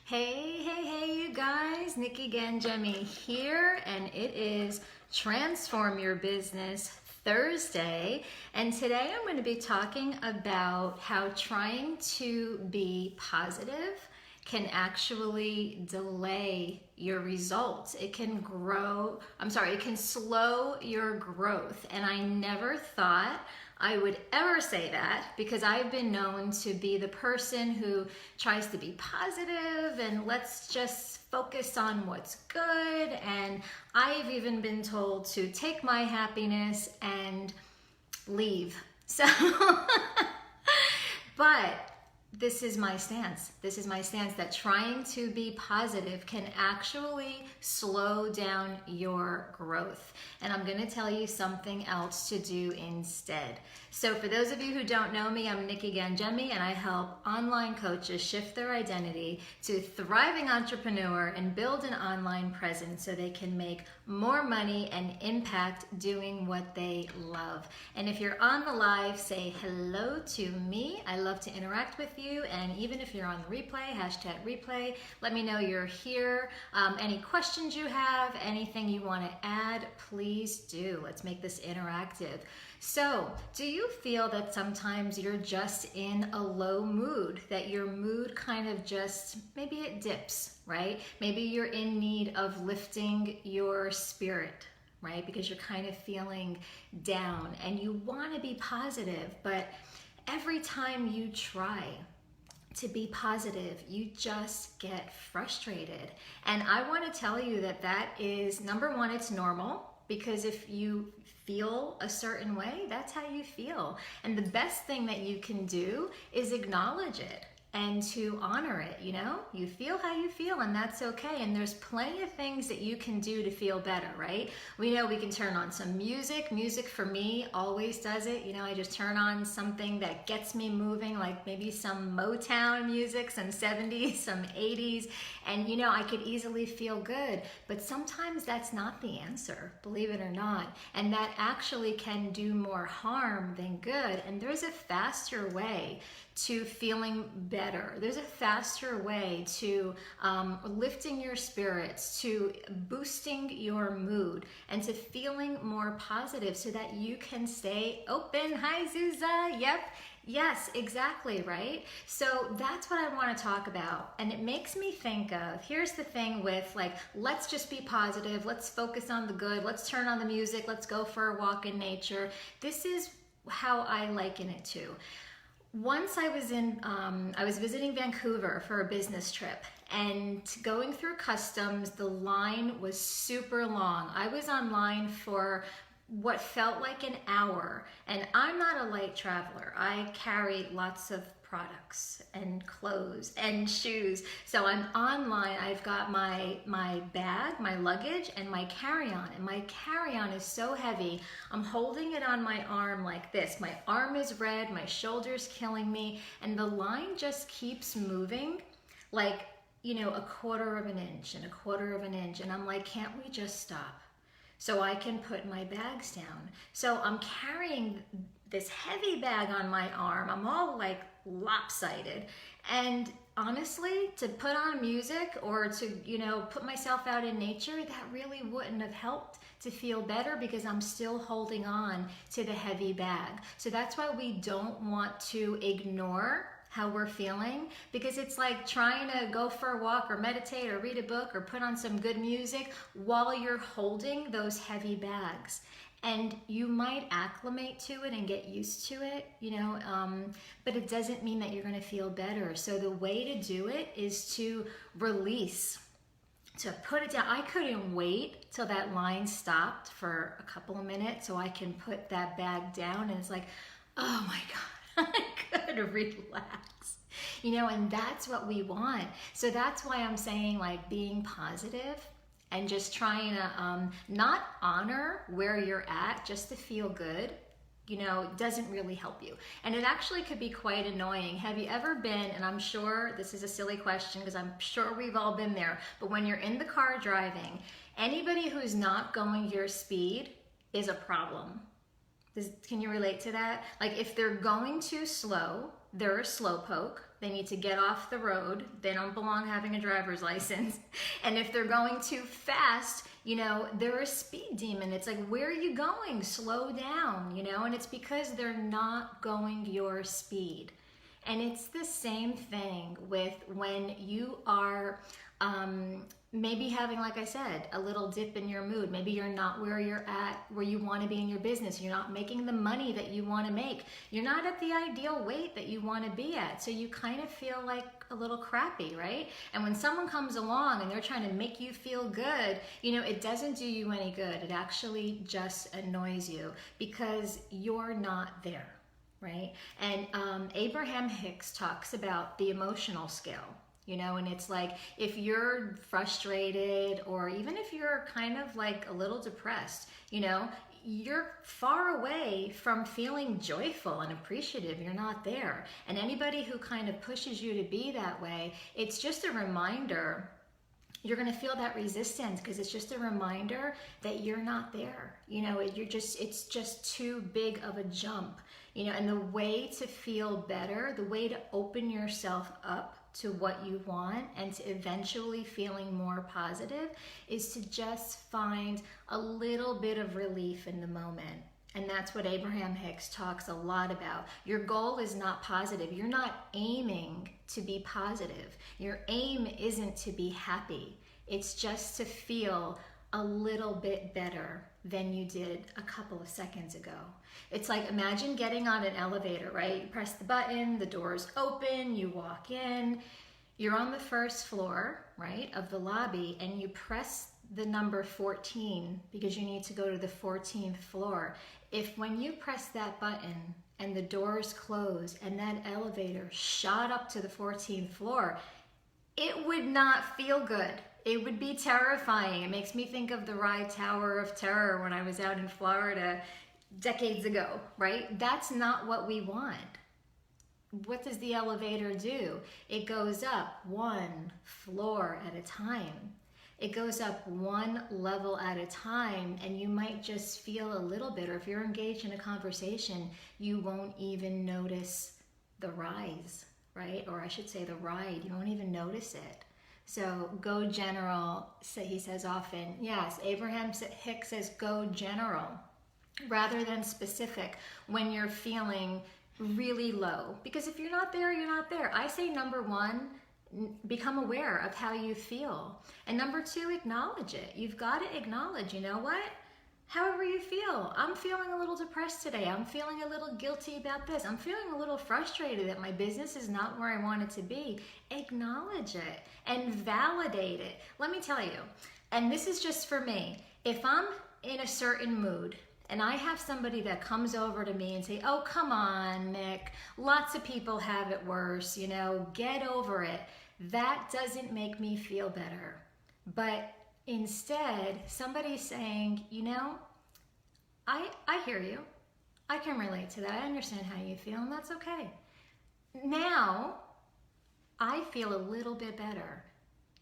Hey, you guys, Nikki Ganjemi here, and it is Transform Your Business Thursday. And today I'm going to be talking about how trying to be positive can actually delay your results. It can it can slow your growth. And I never thought I would ever say that because I've been known to be the person who tries to be positive and let's just focus on what's good. And I've even been told to take my happiness and leave. So, but this is my stance. This is my stance that trying to be positive can actually slow down your growth. And I'm going to tell you something else to do instead. So for those of you who don't know me, I'm Nikki Ganjemi, and I help online coaches shift their identity to thriving entrepreneur and build an online presence so they can make more money and impact doing what they love. And if you're on the live, say hello to me. I love to interact with you. And even if you're on the replay, #replay, let me know you're here. Any questions you have, anything you want to add, please do. Let's make this interactive. So, do you feel that sometimes you're just in a low mood, that your mood kind of just, maybe it dips, right? Maybe you're in need of lifting your spirit, right? Because you're kind of feeling down and you want to be positive, but every time you try to be positive, you just get frustrated. And I want to tell you that that is, number one, it's normal, because if you feel a certain way, that's how you feel. And the best thing that you can do is acknowledge it and to honor it. You feel how you feel, and that's okay. And there's plenty of things that you can do to feel better, right? We know we can turn on some music. Music for me always does it. I just turn on something that gets me moving, like maybe some Motown music, some 70s, some 80s, and I could easily feel good. But sometimes that's not the answer, believe it or not. And that actually can do more harm than good. And there's a faster way to feeling better. There's a faster way to lifting your spirits, to boosting your mood, and to feeling more positive so that you can stay open. Hi, Zuza. Yep. Yes, exactly, right? So that's what I want to talk about. And it makes me think of, here's the thing with let's just be positive. Let's focus on the good. Let's turn on the music. Let's go for a walk in nature. This is how I liken it to. Once I was visiting Vancouver for a business trip, and going through customs, the line was super long. I was online for what felt like an hour, and I'm not a light traveler. I carry lots of products and clothes and shoes. So I'm online. I've got my bag, my luggage, and my carry-on. And my carry-on is so heavy. I'm holding it on my arm like this. My arm is red, my shoulder's killing me, and the line just keeps moving like, a quarter of an inch and a quarter of an inch. And I'm like, can't we just stop so I can put my bags down? So I'm carrying this heavy bag on my arm. I'm all like lopsided. And honestly, to put on music or to, put myself out in nature, that really wouldn't have helped to feel better because I'm still holding on to the heavy bag. So that's why we don't want to ignore how we're feeling, because it's like trying to go for a walk or meditate or read a book or put on some good music while you're holding those heavy bags. And you might acclimate to it and get used to it, but it doesn't mean that you're going to feel better. So the way to do it is to release, to put it down. I couldn't wait till that line stopped for a couple of minutes so I can put that bag down. And it's like, oh my God, I could relax, and that's what we want. So that's why I'm saying being positive and just trying to not honor where you're at just to feel good, doesn't really help you. And it actually could be quite annoying. Have you ever been, and I'm sure this is a silly question because I'm sure we've all been there, but when you're in the car driving, anybody who's not going your speed is a problem. Can you relate to that? Like if they're going too slow, they're a slowpoke. they need to get off the road. They don't belong having a driver's license. And if they're going too fast, you know, they're a speed demon. It's like, where are you going? Slow down, you know? And it's because they're not going your speed. And it's the same thing with when you are maybe having, like I said, a little dip in your mood. Maybe you're not where you're at, where you want to be in your business. You're not making the money that you want to make. You're not at the ideal weight that you want to be at. So you kind of feel like a little crappy, right? And when someone comes along and they're trying to make you feel good, you know, it doesn't do you any good. It actually just annoys you because you're not there, right? And Abraham Hicks talks about the emotional scale. You know, and it's like, if you're frustrated or even if you're kind of like a little depressed, you know, you're far away from feeling joyful and appreciative. You're not there. And anybody who kind of pushes you to be that way, it's just a reminder. You're going to feel that resistance because it's just a reminder that you're not there. You know, it's just too big of a jump. You know, and the way to feel better, the way to open yourself up to what you want and to eventually feeling more positive is to just find a little bit of relief in the moment. And that's what Abraham Hicks talks a lot about. Your goal is not positive. You're not aiming to be positive. Your aim isn't to be happy. It's just to feel a little bit better than you did a couple of seconds ago. It's like, imagine getting on an elevator, right? You press the button, the doors open, you walk in, you're on the first floor, right, of the lobby, and you press the number 14 because you need to go to the 14th floor. If when you press that button and the doors close and that elevator shot up to the 14th floor, it would not feel good. It would be terrifying. It makes me think of the ride Tower of Terror when I was out in Florida decades ago, right? That's not what we want. What does the elevator do? It goes up one floor at a time. It goes up one level at a time, and you might just feel a little bit, or if you're engaged in a conversation, you won't even notice the rise, right? Or I should say the ride. You won't even notice it. So go general, he says often. Yes, Abraham Hicks says go general rather than specific when you're feeling really low. Because if you're not there, you're not there. I say number one, become aware of how you feel. And number two, acknowledge it. You've got to acknowledge, you know what? However you feel. I'm feeling a little depressed today. I'm feeling a little guilty about this. I'm feeling a little frustrated that my business is not where I want it to be. Acknowledge it and validate it. Let me tell you, and this is just for me, if I'm in a certain mood, and I have somebody that comes over to me and say, oh, come on, Nick, lots of people have it worse, you know, get over it. That doesn't make me feel better. But instead, somebody's saying, you know, I hear you. I can relate to that. I understand how you feel, and that's okay. Now, I feel a little bit better.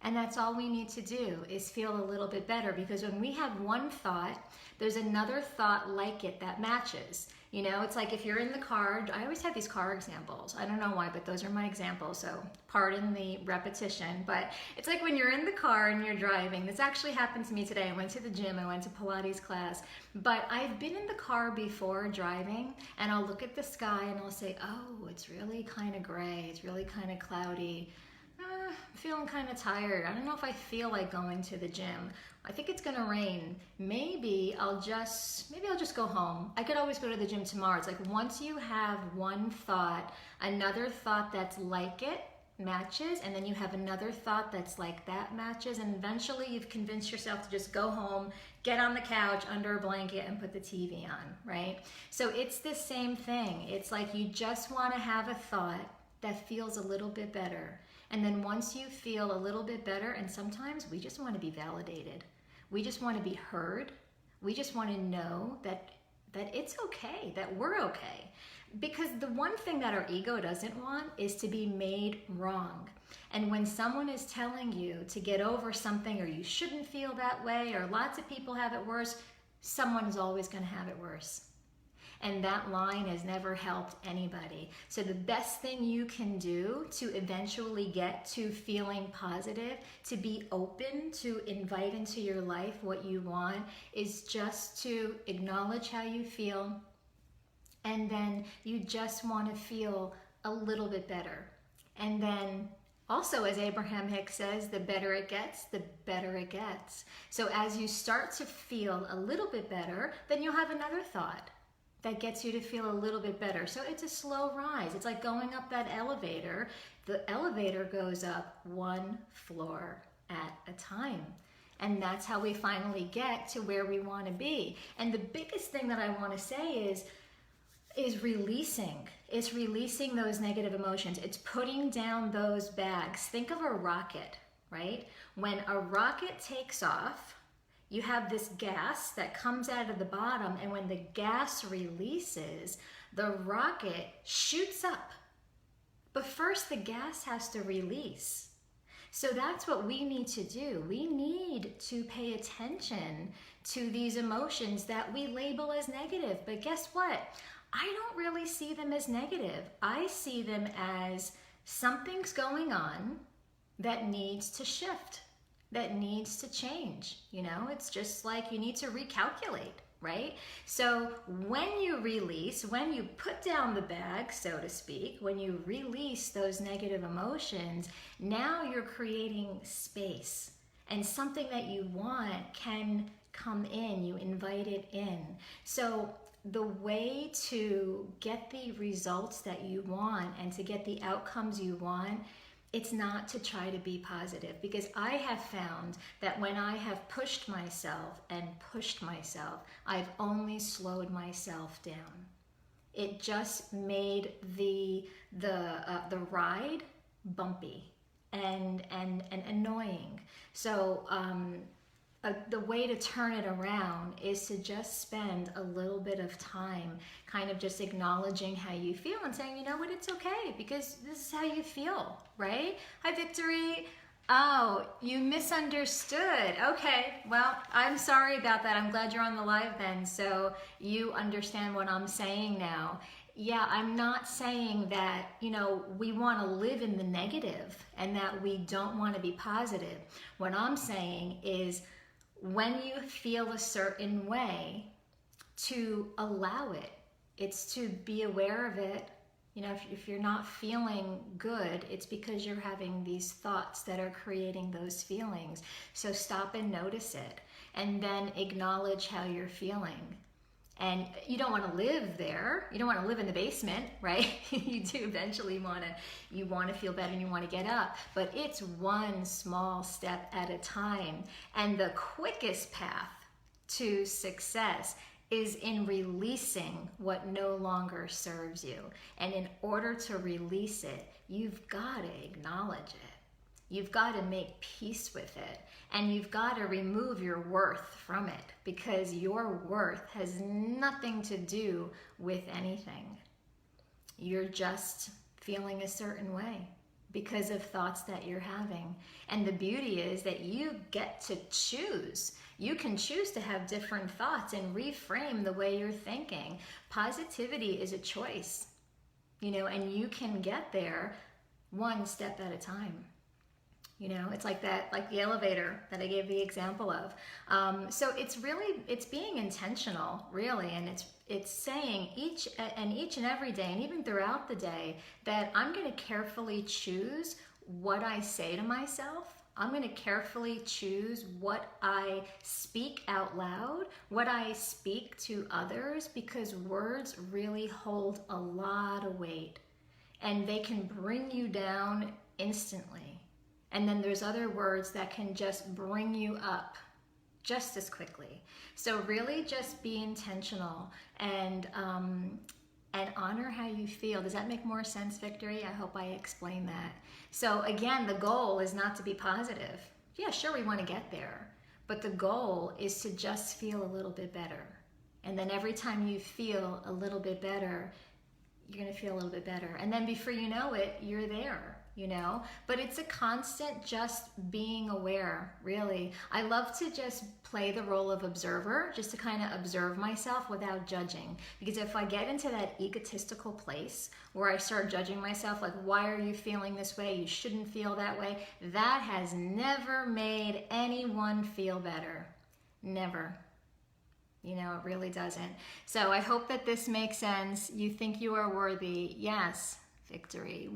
And that's all we need to do is feel a little bit better, because when we have one thought, there's another thought like it that matches. You know, it's like if you're in the car, I always have these car examples. I don't know why, but those are my examples. So pardon the repetition, but it's like when you're in the car and you're driving. This actually happened to me today. I went to the gym, I went to Pilates class, but I've been in the car before driving, and I'll look at the sky and I'll say, oh, it's really kind of gray. It's really kind of cloudy. I'm feeling kind of tired. I don't know if I feel like going to the gym. I think it's gonna rain. Maybe I'll just go home. I could always go to the gym tomorrow. It's like once you have one thought, another thought that's like it matches, and then you have another thought that's like that matches, and eventually you've convinced yourself to just go home, get on the couch under a blanket and put the TV on, right? So it's the same thing. It's like you just wanna have a thought that feels a little bit better. And then once you feel a little bit better, and sometimes we just want to be validated. We just want to be heard. We just want to know that it's okay, that we're okay. Because the one thing that our ego doesn't want is to be made wrong. And when someone is telling you to get over something, or you shouldn't feel that way, or lots of people have it worse, someone is always going to have it worse. and that line has never helped anybody. So the best thing you can do to eventually get to feeling positive, to be open to invite into your life what you want, is just to acknowledge how you feel, and then you just want to feel a little bit better. And then also, as Abraham Hicks says, the better it gets, the better it gets. So as you start to feel a little bit better, then you'll have another thought that gets you to feel a little bit better. So it's a slow rise. It's like going up that elevator. The elevator goes up one floor at a time. And that's how we finally get to where we want to be. And the biggest thing that I want to say is releasing. It's releasing those negative emotions. It's putting down those bags. Think of a rocket, right? When a rocket takes off, you have this gas that comes out of the bottom, and when the gas releases, the rocket shoots up. But first the gas has to release. So that's what we need to do. We need to pay attention to these emotions that we label as negative. But guess what? I don't really see them as negative. I see them as something's going on that needs to shift, that needs to change. You know, it's just like you need to recalculate, right? So when you release, when you put down the bag, so to speak, when you release those negative emotions, now you're creating space, and something that you want can come in. You invite it in. So the way to get the results that you want and to get the outcomes you want, it's not to try to be positive, because I have found that when I have pushed myself and pushed myself, I've only slowed myself down. It just made the ride bumpy and annoying. So the way to turn it around is to just spend a little bit of time kind of just acknowledging how you feel and saying, you know what, it's okay, because this is how you feel, right? Hi, Victory. Oh, you misunderstood. Okay, well, I'm sorry about that. I'm glad you're on the live then, so you understand what I'm saying now. Yeah, I'm not saying that, you know, we want to live in the negative and that we don't want to be positive. What I'm saying is, when you feel a certain way, to allow it. It's to be aware of it. You know, if you're not feeling good, it's because you're having these thoughts that are creating those feelings. So stop and notice it, and then acknowledge how you're feeling. And you don't want to live there. You don't want to live in the basement, right? You do eventually you want to feel better and you want to get up. But it's one small step at a time. And the quickest path to success is in releasing what no longer serves you. And in order to release it, you've got to acknowledge it. You've got to make peace with it, and you've got to remove your worth from it, because your worth has nothing to do with anything. You're just feeling a certain way because of thoughts that you're having. And the beauty is that you get to choose. You can choose to have different thoughts and reframe the way you're thinking. Positivity is a choice, you know, and you can get there one step at a time. You know, it's like that, like the elevator that I gave the example of. So it's being intentional, really, and it's saying each and every day, and even throughout the day, that I'm going to carefully choose what I say to myself. I'm going to carefully choose what I speak out loud, what I speak to others, because words really hold a lot of weight, and they can bring you down instantly. And then there's other words that can just bring you up just as quickly. So really just be intentional and honor how you feel. Does that make more sense, Victory? I hope I explained that. So again, the goal is not to be positive. Yeah, sure, we want to get there. But the goal is to just feel a little bit better. And then every time you feel a little bit better, you're going to feel a little bit better. And then before you know it, you're there. you know, but it's a constant just being aware, really. I love to just play the role of observer, just to kind of observe myself without judging. Because if I get into that egotistical place where I start judging myself, like, why are you feeling this way? You shouldn't feel that way. That has never made anyone feel better. Never. You know, it really doesn't. So I hope that this makes sense. You think you are worthy. Yes, Victory.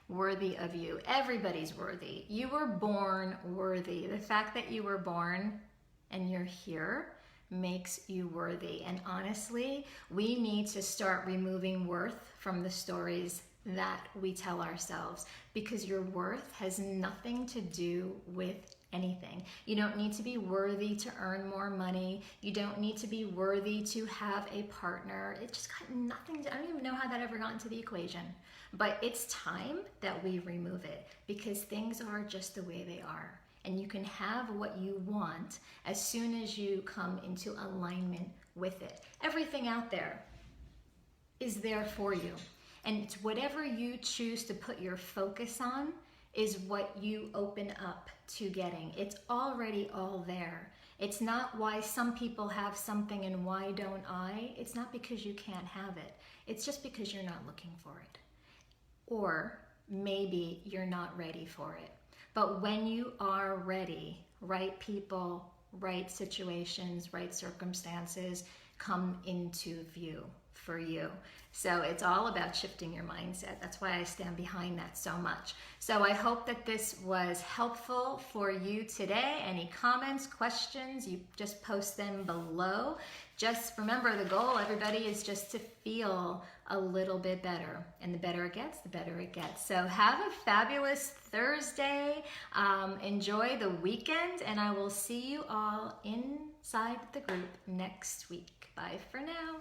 Worthy of you. Everybody's worthy. You were born worthy. The fact that you were born and you're here makes you worthy. And honestly, we need to start removing worth from the stories that we tell ourselves, because your worth has nothing to do with anything. You don't need to be worthy to earn more money. You don't need to be worthy to have a partner. It just got nothing to, I don't even know how that ever got into the equation. But it's time that we remove it, because things are just the way they are. And you can have what you want as soon as you come into alignment with it. Everything out there is there for you. And it's whatever you choose to put your focus on is what you open up to getting. It's already all there. It's not why some people have something and why don't I. It's not because you can't have it. It's just because you're not looking for it. Or maybe you're not ready for it. But when you are ready, right people, right situations, right circumstances come into view for you. So it's all about shifting your mindset. That's why I stand behind that so much. So I hope that this was helpful for you today. Any comments, questions, you just post them below. Just remember, the goal, everybody, is just to feel a little bit better. And the better it gets, the better it gets. So have a fabulous Thursday. Enjoy the weekend, and I will see you all inside the group next week. Bye for now.